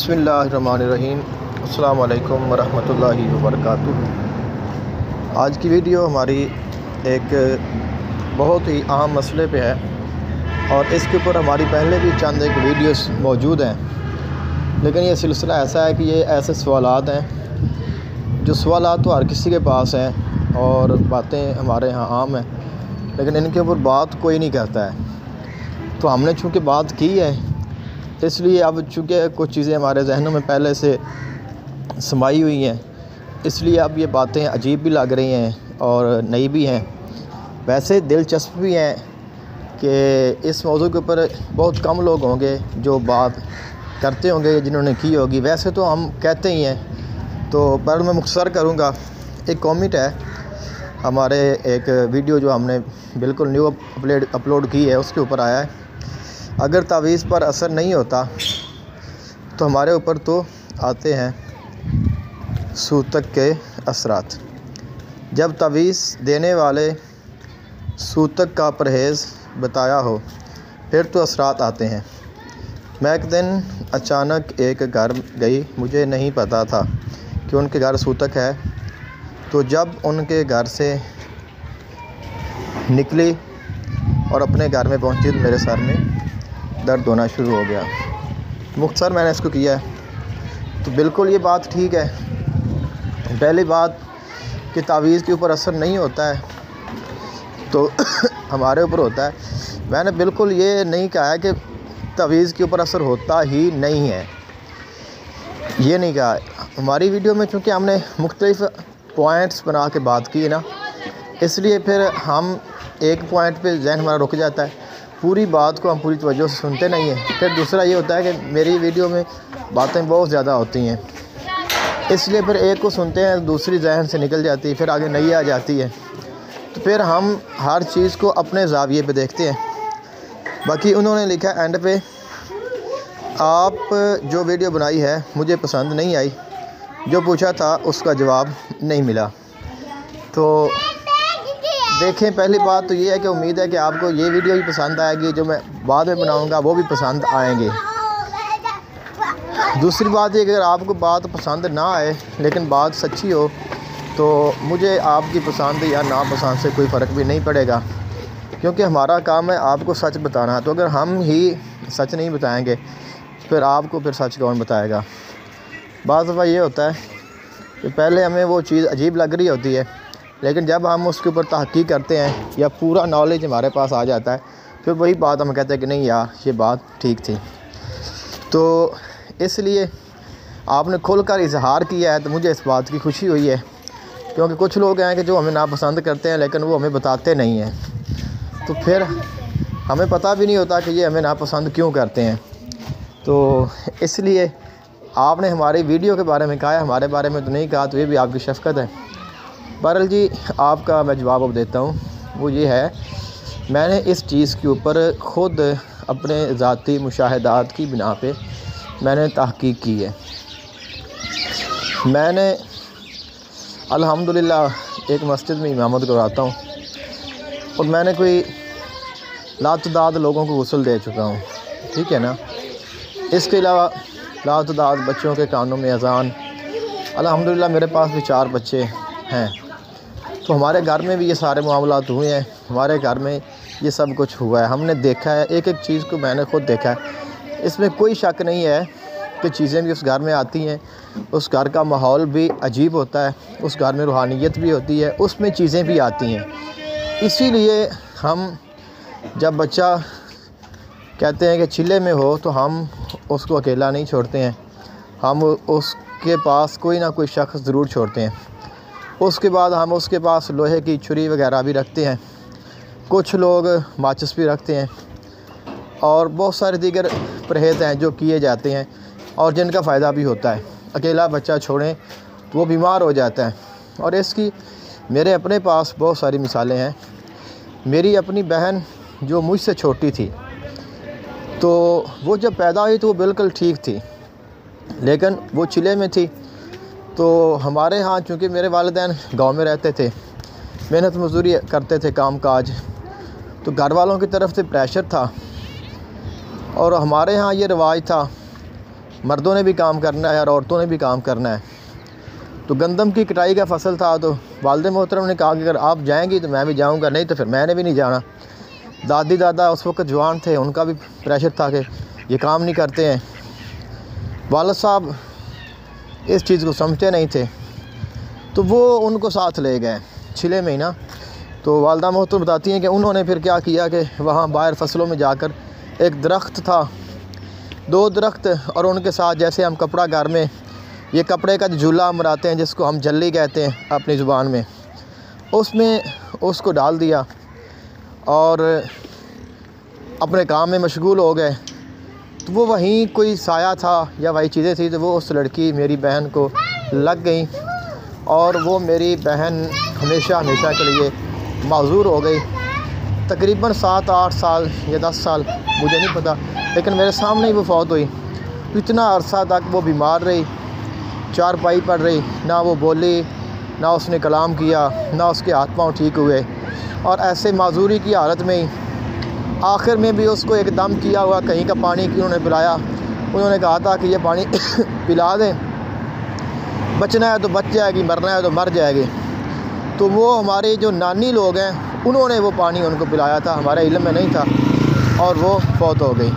बिस्मिल्लाहिर्रहमानिर्रहीम। अस्सलामु अलैकुम वरहमतुल्लाहि वबरकातुहू। आज की वीडियो हमारी एक बहुत ही अहम मसले पे है और इसके ऊपर हमारी पहले भी चंद एक वीडियोस मौजूद हैं, लेकिन ये सिलसिला ऐसा है कि ये ऐसे सवालात हैं जो सवालात तो हर किसी के पास हैं और बातें हमारे यहाँ आम हैं, लेकिन इनके ऊपर बात कोई नहीं करता है। तो हमने चूँकि बात की है, इसलिए अब चूँकि कुछ चीज़ें हमारे जहनों में पहले से समाई हुई हैं, इसलिए अब ये बातें अजीब भी लग रही हैं और नई भी हैं। वैसे दिलचस्प भी हैं कि इस मौजू के ऊपर बहुत कम लोग होंगे जो बात करते होंगे, जिन्होंने की होगी। वैसे तो हम कहते ही हैं, तो पर मैं मुख्तसर करूँगा। एक कमेंट है हमारे एक वीडियो जो हमने बिल्कुल न्यू अपलोड की है, उसके ऊपर आया है, अगर तावीज़ पर असर नहीं होता तो हमारे ऊपर तो आते हैं सूतक के असरात। जब तावीज़ देने वाले सूतक का परहेज़ बताया हो फिर तो असरात आते हैं। मैं एक दिन अचानक एक घर गई, मुझे नहीं पता था कि उनके घर सूतक है। तो जब उनके घर से निकली और अपने घर में पहुंची तो मेरे सर में दर्द होना शुरू हो गया। मुख्तसर मैंने इसको किया है। तो बिल्कुल ये बात ठीक है। पहली बात कि तावीज़ के ऊपर असर नहीं होता है तो हमारे ऊपर होता है। मैंने बिल्कुल ये नहीं कहा है कि तावीज़ के ऊपर असर होता ही नहीं है, ये नहीं कहा। हमारी वीडियो में चूँकि हमने मुख्तलिफ़ पॉइंट्स बना के बात की है ना, इसलिए फिर हम एक पॉइंट पे जहन हमारा रुक जाता है, पूरी बात को हम पूरी तवज्जो से सुनते नहीं हैं। फिर दूसरा ये होता है कि मेरी वीडियो में बातें बहुत ज़्यादा होती हैं, इसलिए फिर एक को सुनते हैं, दूसरी जहन से निकल जाती है, फिर आगे नई आ जाती है। तो फिर हम हर चीज़ को अपने ज़ाविये पे देखते हैं। बाकी उन्होंने लिखा एंड पे, आप जो वीडियो बनाई है मुझे पसंद नहीं आई, जो पूछा था उसका जवाब नहीं मिला। तो देखें, पहली बात तो ये है कि उम्मीद है कि आपको ये वीडियो भी पसंद आएगी, जो मैं बाद में बनाऊंगा वो भी पसंद आएंगे। दूसरी बात ये कि अगर आपको बात पसंद ना आए लेकिन बात सच्ची हो तो मुझे आपकी पसंद या नापसंद से कोई फ़र्क भी नहीं पड़ेगा, क्योंकि हमारा काम है आपको सच बताना। तो अगर हम ही सच नहीं बताएंगे फिर आपको फिर सच कौन बताएगा। बात दफ़ा ये होता है कि पहले हमें वो चीज़ अजीब लग रही होती है, लेकिन जब हम उसके ऊपर तहक़ीक़ करते हैं या पूरा नॉलेज हमारे पास आ जाता है, फिर वही बात हम कहते हैं कि नहीं यार ये बात ठीक थी। तो इसलिए आपने खुलकर इजहार किया है तो मुझे इस बात की खुशी हुई है, क्योंकि कुछ लोग हैं कि जो हमें नापसंद करते हैं लेकिन वो हमें बताते नहीं हैं, तो फिर हमें पता भी नहीं होता कि ये हमें नापसंद क्यों करते हैं। तो इसलिए आपने हमारी वीडियो के बारे में कहा है, हमारे बारे में तो नहीं कहा, तो ये भी आपकी शफ़क़त है। बहरहाल जी, आपका मैं जवाब अब देता हूँ। वो ये है, मैंने इस चीज़ के ऊपर ख़ुद अपने ज़ाती मुशाहिदात की बिना पे मैंने तहक़ीक़ की है। मैंने अल्हम्दुलिल्लाह एक मस्जिद में इमामत करवाता हूँ और मैंने कोई लातदाद लोगों को गुस्ल दे चुका हूँ, ठीक है ना। इसके अलावा लातदाद बच्चों के कानों में अज़ान, अल्हम्दुलिल्लाह मेरे पास भी 4 बच्चे हैं, तो हमारे घर में भी ये सारे मामलात हुए हैं, हमारे घर में ये सब कुछ हुआ है, हमने देखा है, एक एक चीज़ को मैंने ख़ुद देखा है। इसमें कोई शक नहीं है कि चीज़ें भी उस घर में आती हैं, उस घर का माहौल भी अजीब होता है, उस घर में रूहानियत भी होती है, उसमें चीज़ें भी आती हैं। इसीलिए हम जब बच्चा कहते हैं कि चिल्ले में हो तो हम उसको अकेला नहीं छोड़ते हैं, हम उसके पास कोई ना कोई शख्स ज़रूर छोड़ते हैं। उसके बाद हम उसके पास लोहे की छुरी वगैरह भी रखते हैं, कुछ लोग माचिस भी रखते हैं और बहुत सारे दीगर परहेज़ हैं जो किए जाते हैं और जिनका फ़ायदा भी होता है। अकेला बच्चा छोड़ें तो वो बीमार हो जाता है, और इसकी मेरे अपने पास बहुत सारी मिसालें हैं। मेरी अपनी बहन जो मुझसे छोटी थी, तो वो जब पैदा हुई तो वो बिल्कुल ठीक थी, लेकिन वो चिले में थी। तो हमारे यहाँ चूँकि मेरे वालिदैन गांव में रहते थे, मेहनत मजदूरी करते थे, काम काज, तो घर वालों की तरफ से प्रेशर था और हमारे यहाँ ये रिवाज था मर्दों ने भी काम करना है और औरतों ने भी काम करना है। तो गंदम की कटाई का फसल था, तो वालिद मोहतरम ने कहा कि अगर आप जाएंगी तो मैं भी जाऊंगा, नहीं तो फिर मैंने भी नहीं जाना। दादी दादा उस वक्त जवान थे, उनका भी प्रेशर था कि ये काम नहीं करते हैं। वालिद साहब इस चीज़ को समझते नहीं थे, तो वो उनको साथ ले गए 6 महीना। तो वालिदा मोहतरम बताती हैं कि उन्होंने फिर क्या किया कि वहाँ बाहर फसलों में जाकर एक दरख्त था, 2 दरख्त, और उनके साथ जैसे हम कपड़ा घर में ये कपड़े का जो झूला हम बनाते हैं जिसको हम जल्ली कहते हैं अपनी ज़ुबान में, उसमें उसको डाल दिया और अपने काम में मशगूल हो गए। तो वो वहीं कोई साया था या वही चीज़ें थी, तो वो उस लड़की मेरी बहन को लग गई और वो मेरी बहन हमेशा हमेशा के लिए माज़ूर हो गई। तकरीबन 7-8 साल या 10 साल मुझे नहीं पता, लेकिन मेरे सामने ही वो फौत हुई। इतना अरसा तक वो बीमार रही, चारपाई पड़ रही, ना वो बोली, ना उसने कलाम किया, ना उसके हाथ पाँव ठीक हुए, और ऐसे माजूरी की हालत में ही आखिर में भी उसको एक दम किया हुआ कहीं का पानी उन्होंने पिलाया। उन्होंने कहा था कि ये पानी पिला दें, बचना है तो बच जाएगी, मरना है तो मर जाएगी। तो वो हमारे जो नानी लोग हैं उन्होंने वो पानी उनको पिलाया था, हमारे इल्म में नहीं था, और वो फौत हो गई।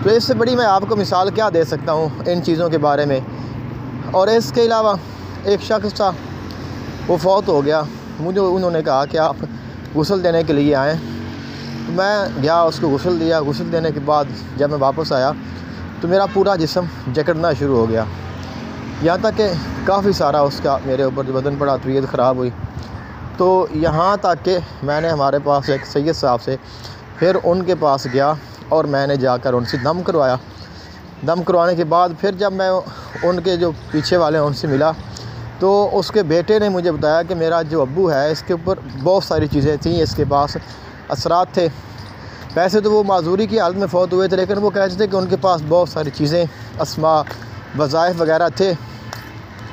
तो इससे बड़ी मैं आपको मिसाल क्या दे सकता हूँ इन चीज़ों के बारे में। और इसके अलावा एक शख्स था, वो फौत हो गया, मुझे उन्होंने कहा कि आप गुस्ल देने के लिए आएँ। तो मैं गया, उसको गुस्ल दिया। गुस्ल देने के बाद जब मैं वापस आया तो मेरा पूरा जिस्म जकड़ना शुरू हो गया, यहाँ तक कि काफ़ी सारा उसका मेरे ऊपर जो बदन पड़ा, तबीयत ख़राब हुई। तो यहाँ तक कि मैंने हमारे पास एक सैयद साहब से फिर उनके पास गया और मैंने जाकर उनसे दम करवाया। दम करवाने के बाद फिर जब मैं उनके जो पीछे वाले हैं उनसे मिला, तो उसके बेटे ने मुझे बताया कि मेरा जो अब्बू है इसके ऊपर बहुत सारी चीज़ें थी, इसके पास असरात थे। वैसे तो वो माजूरी की हालत में फ़ौत हुए थे, लेकिन वो कहते थे कि उनके पास बहुत सारी चीज़ें, अस्मा, वज़ाइफ वगैरह थे,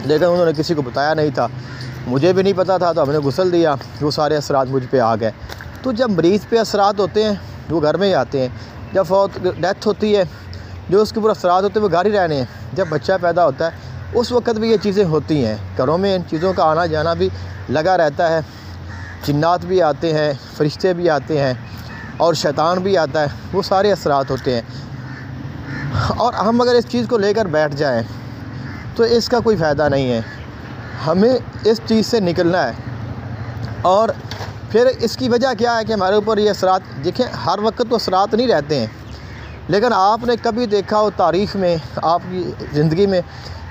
लेकिन उन्होंने किसी को बताया नहीं था। मुझे भी नहीं पता था, तो हमने गुस्ल दिया, वो सारे असरात मुझ पे आ गए। तो जब मरीज़ पे असरात होते हैं वो घर में ही आते हैं, जब डेथ होती है जो उसके ऊपर असरात होते हैं वो घर ही रहने हैं। जब बच्चा पैदा होता है उस वक्त भी ये चीज़ें होती हैं, घरों में इन चीज़ों का आना जाना भी लगा रहता है। जिन्नात भी आते हैं, फरिश्ते भी आते हैं और शैतान भी आता है, वो सारे असरात होते हैं। और हम अगर इस चीज़ को लेकर बैठ जाएं तो इसका कोई फ़ायदा नहीं है। हमें इस चीज़ से निकलना है। और फिर इसकी वजह क्या है कि हमारे ऊपर ये असरात, देखें हर वक्त तो असरात नहीं रहते हैं, लेकिन आपने कभी देखा हो तारीख़ में, आपकी ज़िंदगी में,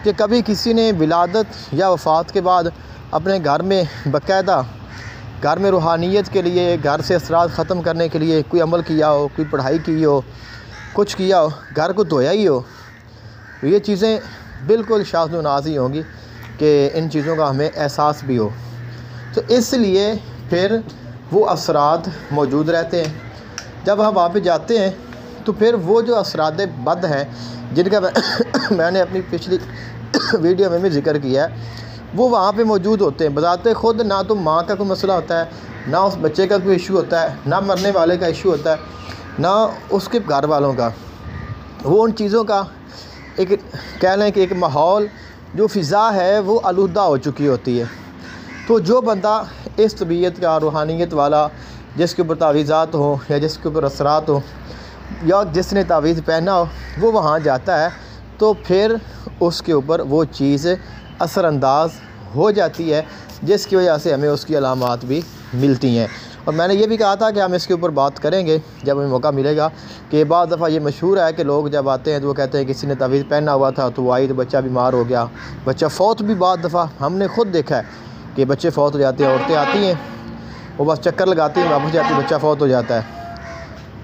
कि कभी किसी ने विलादत या वफ़ात के बाद अपने घर में बाकायदा घर में रूहानियत के लिए, घर से असरात ख़त्म करने के लिए कोई अमल किया हो, कोई पढ़ाई की हो, कुछ किया हो, घर को धोया ही हो? तो ये चीज़ें बिल्कुल शाज़-ओ-नाज़ ही होंगी कि इन चीज़ों का हमें एहसास भी हो। तो इसलिए फिर वो असरात मौजूद रहते हैं। जब हम वहाँ पे जाते हैं तो फिर वो जो असरात बद हैं जिनका मैंने अपनी पिछली वीडियो में भी जिक्र किया है, वो वहाँ पे मौजूद होते हैं। बजाते खुद ना तो माँ का कोई मसला होता है, ना उस बच्चे का कोई इशू होता है, ना मरने वाले का इशू होता है, ना उसके घर वालों का। वो उन चीज़ों का एक कह लें कि एक माहौल, जो फ़िज़ा है वो आलूदा हो चुकी होती है। तो जो बंदा इस तबीयत का, रूहानियत वाला, जिसके ऊपर तावीज़ात हो या जिसके ऊपर असरात हो या जिसने तावीज़ पहना हो, वो वहाँ जाता है तो फिर उसके ऊपर वो चीज़ असरअंदाज हो जाती है, जिसकी वजह से हमें उसकी अलामात भी मिलती हैं। और मैंने ये भी कहा था कि हम इसके ऊपर बात करेंगे जब हमें मौका मिलेगा, कि बाद दफ़ा ये मशहूर है कि लोग जब आते हैं तो वो कहते हैं किसी ने तावीज़ पहना हुआ था तो वो आई तो बच्चा बीमार हो गया, बच्चा फ़ौत भी बाद दफ़ा हमने ख़ुद देखा है कि बच्चे फ़ौत हो जाते हैं। औरतें आती हैं, वो बस चक्कर लगाती हैं, वापस जाती है, बच्चा फ़ौत हो जाता है।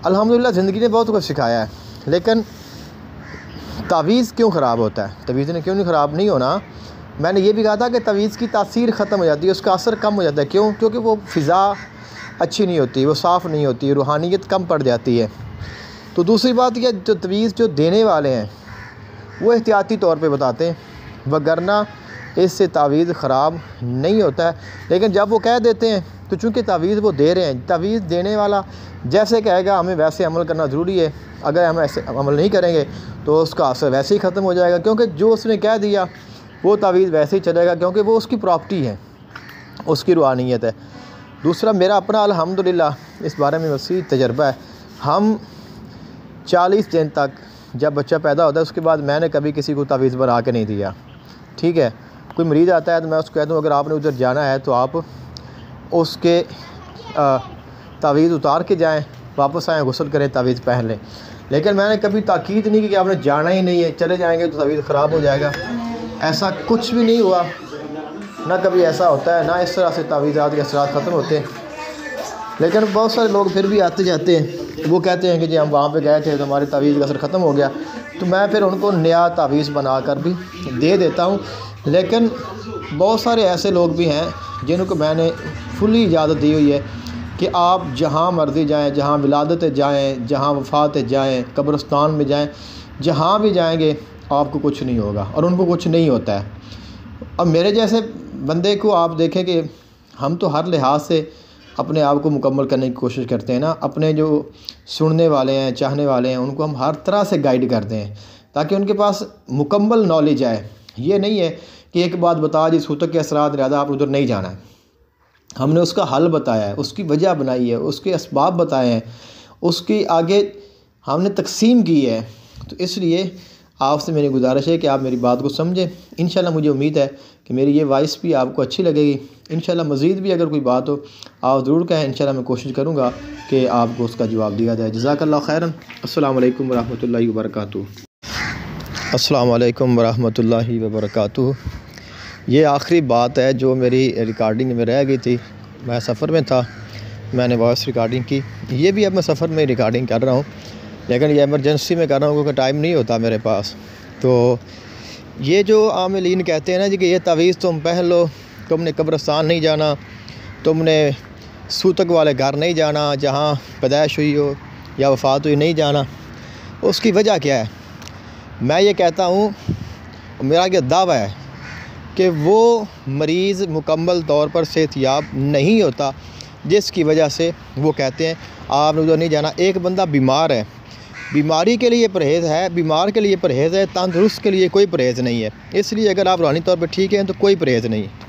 अल्हम्दुलिल्लाह ज़िंदगी ने बहुत कुछ सिखाया है, लेकिन तावीज़ क्यों ख़राब होता है? तावीज़ ने क्यों नहीं ख़राब नहीं होना? मैंने ये भी कहा था कि तावीज़ की तासीर ख़त्म हो जाती है, उसका असर कम हो जाता है। क्यों? क्योंकि वो फ़िज़ा अच्छी नहीं होती, वो साफ़ नहीं होती, रूहानियत कम पड़ जाती है। तो दूसरी बात यह, जो तावीज़ जो देने वाले हैं वो एहतियाती तौर पे बताते हैं, वगरना इससे तावीज़ ख़राब नहीं होता है। लेकिन जब वो कह देते हैं तो चूँकि तावीज़ वो दे रहे हैं, तावीज़ देने वाला जैसे कहेगा हमें वैसे अमल करना ज़रूरी है। अगर हम ऐसे अमल नहीं करेंगे तो उसका असर वैसे ही ख़त्म हो जाएगा, क्योंकि जो उसने कह दिया वो तावीज़ वैसे ही चलेगा, क्योंकि वो उसकी प्रॉपर्टी है, उसकी रूहानियत है। दूसरा, मेरा अपना अल्हम्दुलिल्लाह इस बारे में वसी तजर्बा है। हम 40 दिन तक जब बच्चा पैदा होता है उसके बाद मैंने कभी किसी को तावीज़ बना के नहीं दिया। ठीक है, कोई मरीज़ आता है तो मैं उसको कहता हूँ अगर आपने उधर जाना है तो आप उसके तावीज़ उतार के जाएं, वापस आएँ, गुस्ल करें, तावीज़ पहन लें। लेकिन मैंने कभी ताकीद नहीं की कि आपने जाना ही नहीं है, चले जाएंगे तो तावीज़ ख़राब हो जाएगा। ऐसा कुछ भी नहीं हुआ, ना कभी ऐसा होता है, ना इस तरह से तावीज़ात के असरात ख़त्म होते हैं। लेकिन बहुत सारे लोग फिर भी आते जाते हैं, वो कहते हैं कि जी हम वहाँ पे गए थे तो हमारे तावीज़ का असर ख़त्म हो गया, तो मैं फिर उनको नया तावीज़ बना कर भी दे देता हूँ। लेकिन बहुत सारे ऐसे लोग भी हैं जिनको मैंने फुली इजाज़त दी हुई है कि आप जहाँ मर्ज़ी जाएँ, जहाँ विलादत जाएँ, जहाँ वफ़ात जाएँ, कब्रिस्तान में जाएँ, जहाँ भी जाएंगे आपको कुछ नहीं होगा और उनको कुछ नहीं होता है। अब मेरे जैसे बंदे को आप देखें कि हम तो हर लिहाज से अपने आप को मुकम्मल करने की कोशिश करते हैं ना, अपने जो सुनने वाले हैं, चाहने वाले हैं, उनको हम हर तरह से गाइड करते हैं ताकि उनके पास मुकम्मल नॉलेज आए। ये नहीं है कि एक बात बता जी सूतक के असरात ज़्यादा आप उधर नहीं जाना है, हमने उसका हल बताया है, उसकी वजह बनाई है, उसके असबाब बताए हैं, उसकी आगे हमने तकसीम की है। तो इसलिए आपसे मेरी गुजारिश है कि आप मेरी बात को समझें। इंशाल्लाह मुझे उम्मीद है कि मेरी ये वॉइस भी आपको अच्छी लगेगी। इंशाल्लाह मज़ीद भी अगर कोई बात हो आप ज़रूर कहें, इंशाल्लाह मैं कोशिश करूँगा कि आपको उसका जवाब दिया जाए। जज़ाकल्लाहु खैरन। अस्सलामु अलैकुम वरहमतुल्लाहि वबरकातुहू। अस्सलामु अलैकुम वरहमतुल्लाहि वबरकातुहू। ये आखिरी बात है जो मेरी रिकॉर्डिंग में रह गई थी। मैं सफ़र में था, मैंने वॉइस रिकॉर्डिंग की। ये भी अब मैं सफ़र में रिकॉर्डिंग कर रहा हूँ, लेकिन ये इमरजेंसी में कर रहा हूँ क्योंकि टाइम नहीं होता मेरे पास। तो ये जो आमिलीन कहते हैं ना जी कि ये तावीज़ तुम पहन लो, तुमने कब्रिस्तान नहीं जाना, तुमने सूतक वाले घर नहीं जाना, जहाँ पैदाइश हुई हो या वफ़ात हुई नहीं जाना, उसकी वजह क्या है? मैं ये कहता हूँ, मेरा ये दावा है कि वो मरीज़ मुकम्मल तौर पर सेहतयाब नहीं होता जिसकी वजह से वो कहते हैं आपने उधर नहीं जाना। एक बंदा बीमार है, बीमारी के लिए परहेज़ है, बीमार के लिए परहेज़ है, तंदुरुस्त के लिए कोई परहेज़ नहीं है। इसलिए अगर आप रूहानी तौर पर ठीक हैं तो कोई परहेज़ नहीं है।